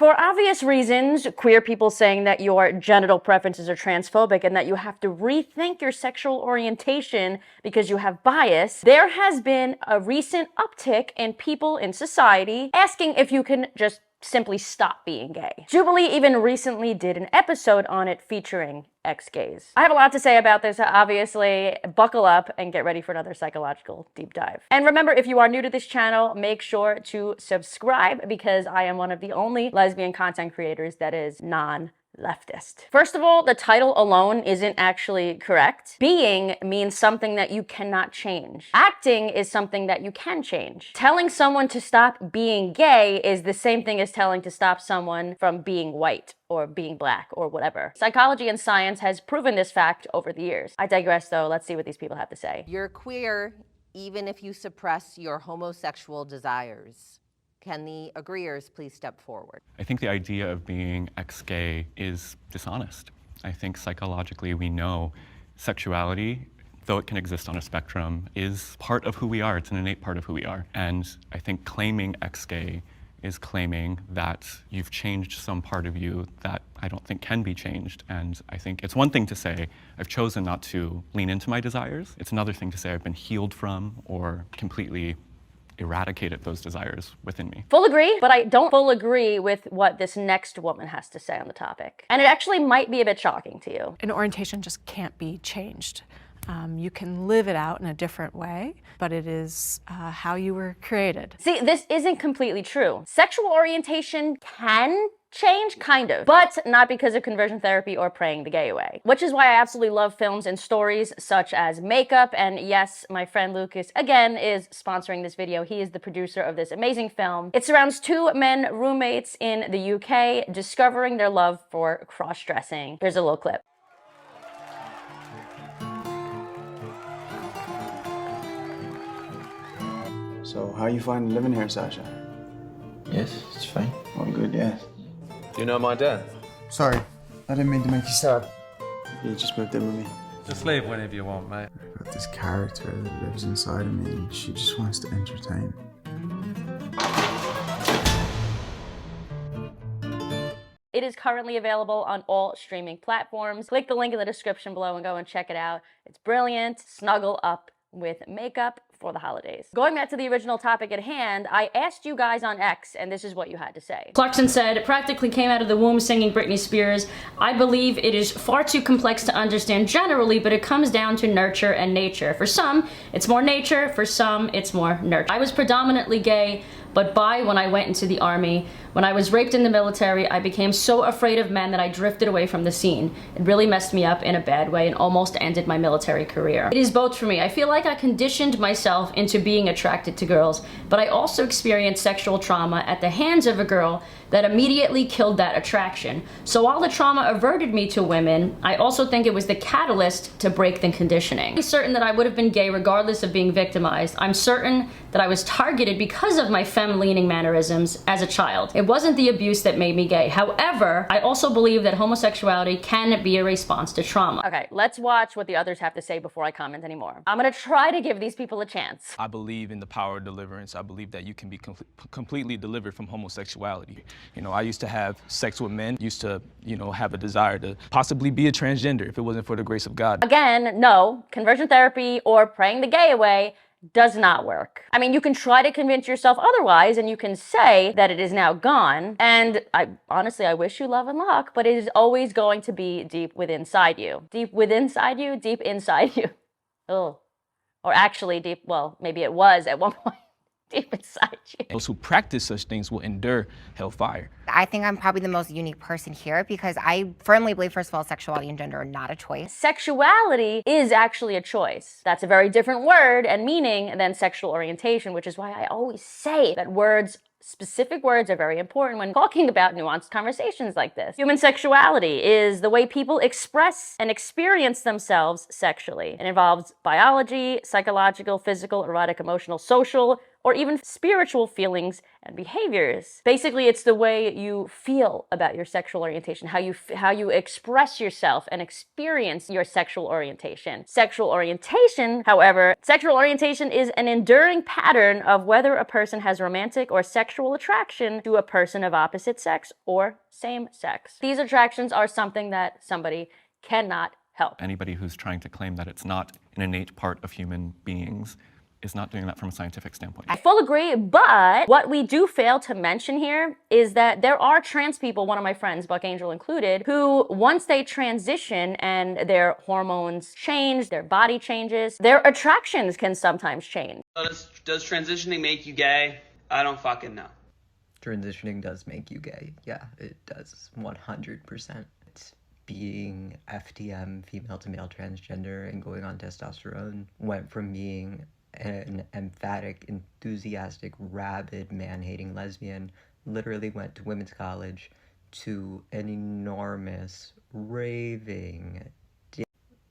For obvious reasons, queer people saying that your genital preferences are transphobic and that you have to rethink your sexual orientation because you have bias, there has been a recent uptick in people in society asking if you can just simply stop being gay. Jubilee even recently did an episode on it featuring ex-gays. I have a lot to say about this, obviously. Buckle up and get ready for another psychological deep dive. And remember, if you are new to this channel, make sure to subscribe because I am one of the only lesbian content creators that is non-leftist. First of all, the title alone isn't actually correct. Being means something that you cannot change. Acting is something that you can change. Telling someone to stop being gay is the same thing as telling to stop someone from being white or being black or whatever. Psychology and science has proven this fact over the years. I digress though, let's see what these people have to say. You're queer even if you suppress your homosexual desires. Can the agreeers please step forward? I think the idea of being ex-gay is dishonest. I think psychologically we know sexuality, though it can exist on a spectrum, is part of who we are. It's an innate part of who we are. And I think claiming ex-gay is claiming that you've changed some part of you that I don't think can be changed. And I think it's one thing to say, I've chosen not to lean into my desires. It's another thing to say I've been healed from or completely eradicated those desires within me. Full agree, but I don't full agree with what this next woman has to say on the topic. And it actually might be a bit shocking to you. An orientation just can't be changed. You can live it out in a different way, but it is how you were created. See, this isn't completely true. Sexual orientation can change, kind of, but not because of conversion therapy or praying the gay away. Which is why I absolutely love films and stories such as Makeup, and yes, my friend Lucas, again, is sponsoring this video. He is the producer of this amazing film. It surrounds two men roommates in the UK discovering their love for cross-dressing. Here's a little clip. So, how you finding living here, Sasha? Yes, it's fine. Oh, good, yes. Do you know my dad? Sorry, I didn't mean to make you sad. You just moved in with me. Just leave whenever you want, mate. I've got this character that lives inside of me and she just wants to entertain. It is currently available on all streaming platforms. Click the link in the description below and go and check it out. It's brilliant. Snuggle up with Makeup for the holidays. Going back to the original topic at hand, I asked you guys on X, and this is what you had to say. Clarkson said, practically came out of the womb singing Britney Spears. I believe it is far too complex to understand generally, but it comes down to nurture and nature. For some, it's more nature. For some, it's more nurture. I was predominantly gay, but when I went into the army, when I was raped in the military, I became so afraid of men that I drifted away from the scene. It really messed me up in a bad way and almost ended my military career. It is both for me. I feel like I conditioned myself into being attracted to girls, but I also experienced sexual trauma at the hands of a girl that immediately killed that attraction. So while the trauma averted me to women, I also think it was the catalyst to break the conditioning. I'm certain that I would have been gay regardless of being victimized. I'm certain that I was targeted because of my femme-leaning mannerisms as a child. It wasn't the abuse that made me gay. However, I also believe that homosexuality can be a response to trauma. Okay, let's watch what the others have to say before I comment anymore. I'm gonna try to give these people a chance. I believe in the power of deliverance. I believe that you can be completely delivered from homosexuality. You know, I used to have sex with men, used to, have a desire to possibly be a transgender if it wasn't for the grace of God. Again, no, conversion therapy or praying the gay away does not work. I mean, you can try to convince yourself otherwise and you can say that it is now gone. And honestly, I wish you love and luck, but it is always going to be deep within inside you. Deep within inside you, deep inside you. Oh, or actually well, maybe it was at one point. Deep inside you. Those who practice such things will endure hellfire. I think I'm probably the most unique person here because I firmly believe, first of all, sexuality and gender are not a choice. Sexuality is actually a choice. That's a very different word and meaning than sexual orientation, which is why I always say that specific words are very important when talking about nuanced conversations like this. Human sexuality is the way people express and experience themselves sexually. It involves biology, psychological, physical, erotic, emotional, social, or even spiritual feelings and behaviors. Basically, it's the way you feel about your sexual orientation, how you express yourself and experience your sexual orientation. Sexual orientation, however, sexual orientation is an enduring pattern of whether a person has romantic or sexual attraction to a person of opposite sex or same sex. These attractions are something that somebody cannot help. Anybody who's trying to claim that it's not an innate part of human beings is not doing that from a scientific standpoint. I fully agree, but what we do fail to mention here is that there are trans people, one of my friends, Buck Angel included, who once they transition and their hormones change, their body changes, their attractions can sometimes change. Does transitioning make you gay? I don't fucking know. Transitioning does make you gay. Yeah, it does. 100%. It's being FTM, female to male transgender, and going on testosterone went from being an emphatic, enthusiastic, rabid, man-hating lesbian, literally went to women's college, to an enormous, raving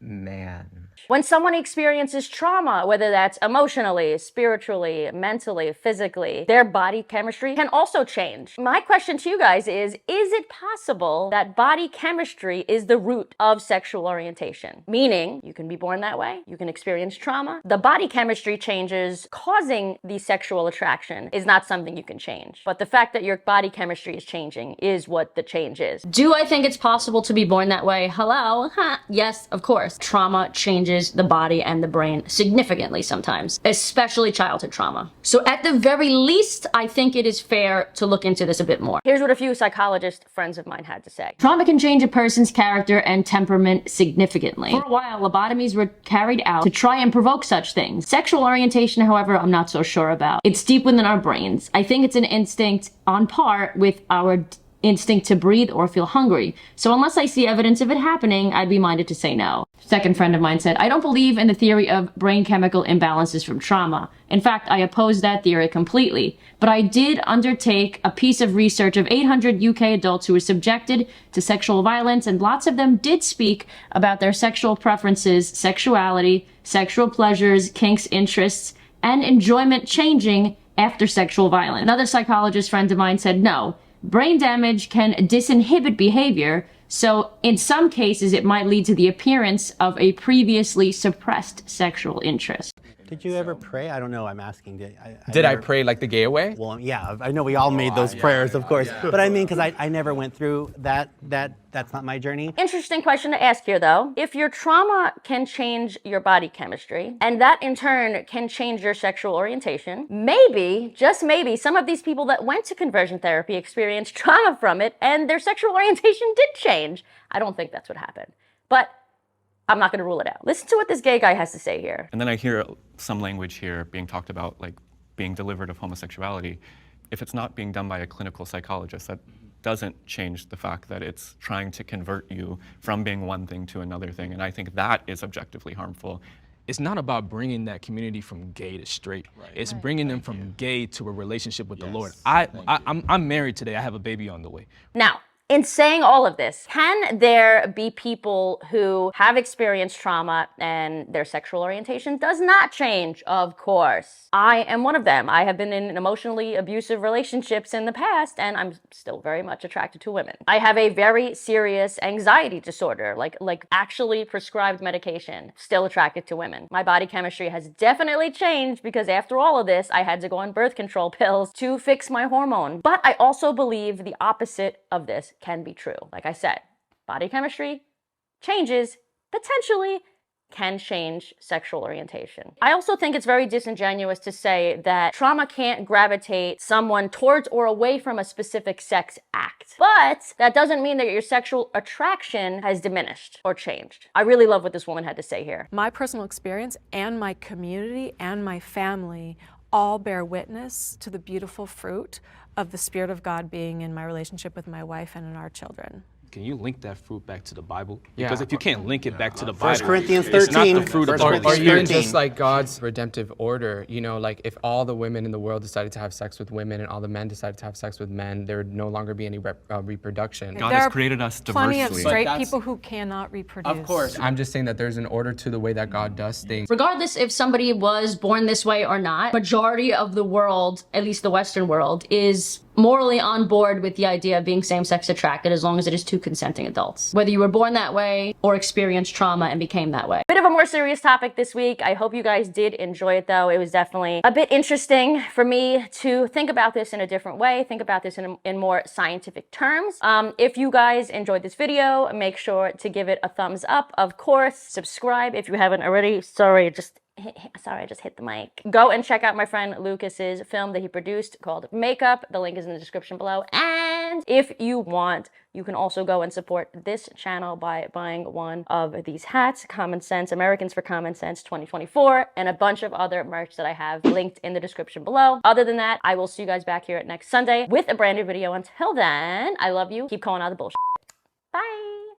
man. When someone experiences trauma, whether that's emotionally, spiritually, mentally, physically, their body chemistry can also change. My question to you guys is it possible that body chemistry is the root of sexual orientation? Meaning, you can be born that way, you can experience trauma. The body chemistry changes causing the sexual attraction is not something you can change. But the fact that your body chemistry is changing is what the change is. Do I think it's possible to be born that way? Hello? Yes, of course. Trauma changes the body and the brain significantly sometimes, especially childhood trauma. So at the very least, I think it is fair to look into this a bit more. Here's what a few psychologist friends of mine had to say. Trauma can change a person's character and temperament significantly. For a while, lobotomies were carried out to try and provoke such things. Sexual orientation, however, I'm not so sure about. It's deep within our brains. I think it's an instinct on par with our instinct to breathe or feel hungry. So unless I see evidence of it happening, I'd be minded to say no. Second friend of mine said, I don't believe in the theory of brain chemical imbalances from trauma. In fact, I oppose that theory completely. But I did undertake a piece of research of 800 UK adults who were subjected to sexual violence, and lots of them did speak about their sexual preferences, sexuality, sexual pleasures, kinks, interests, and enjoyment changing after sexual violence. Another psychologist friend of mine said, no, brain damage can disinhibit behavior, so in some cases it might lead to the appearance of a previously suppressed sexual interest. Did you ever pray? I don't know, I'm asking. Did I pray like the gay away? Well, yeah, I know we all made those prayers, of course. Yeah. But I mean, because I never went through that's not my journey. Interesting question to ask here, though. If your trauma can change your body chemistry, and that in turn can change your sexual orientation, maybe, just maybe, some of these people that went to conversion therapy experienced trauma from it, and their sexual orientation did change. I don't think that's what happened. But I'm not going to rule it out. Listen to what this gay guy has to say here. And then I hear some language here being talked about, like being delivered of homosexuality. If it's not being done by a clinical psychologist, that doesn't change the fact that it's trying to convert you from being one thing to another thing. And I think that is objectively harmful. It's not about bringing that community from gay to straight. Right. It's bringing them from gay to a relationship with the Lord. I'm married today. I have a baby on the way. Now, in saying all of this, can there be people who have experienced trauma and their sexual orientation does not change? Of course. I am one of them. I have been in emotionally abusive relationships in the past, and I'm still very much attracted to women. I have a very serious anxiety disorder, like actually prescribed medication, still attracted to women. My body chemistry has definitely changed because after all of this, I had to go on birth control pills to fix my hormone. But I also believe the opposite of this can be true. Like I said, body chemistry changes, potentially can change sexual orientation. I also think it's very disingenuous to say that trauma can't gravitate someone towards or away from a specific sex act. But that doesn't mean that your sexual attraction has diminished or changed. I really love what this woman had to say here. My personal experience and my community and my family all bear witness to the beautiful fruit of the Spirit of God being in my relationship with my wife and in our children. can you link that fruit back to the Bible? Because Yeah. if you can't link it back to the Bible, 1 Corinthians it's not 13. the fruit of the Holy Or Spirit. even just like God's redemptive order, you know, like if all the women in the world decided to have sex with women and all the men decided to have sex with men, there would no longer be any reproduction. God There has are created us plenty diversely. of straight But that's- people who cannot reproduce. Of course, I'm just saying that there's an order to the way that God does things. Regardless if somebody was born this way or not, majority of the world, at least the Western world, is morally on board with the idea of being same-sex attracted as long as it is two consenting adults. Whether you were born that way or experienced trauma and became that way. Bit of a more serious topic this week. I hope you guys did enjoy it though. It was definitely a bit interesting for me to think about this in a different way, think about this in more scientific terms. If you guys enjoyed this video, make sure to give it a thumbs up. Of course, subscribe if you haven't already. Sorry, I just hit the mic. Go and check out my friend Lucas's film that he produced called Makeup. The link is in the description below. And if you want, you can also go and support this channel by buying one of these hats, Common Sense, Americans for Common Sense 2024, and a bunch of other merch that I have linked in the description below. Other than that, I will see you guys back here next Sunday with a brand new video. Until then, I love you. Keep calling out the bullshit.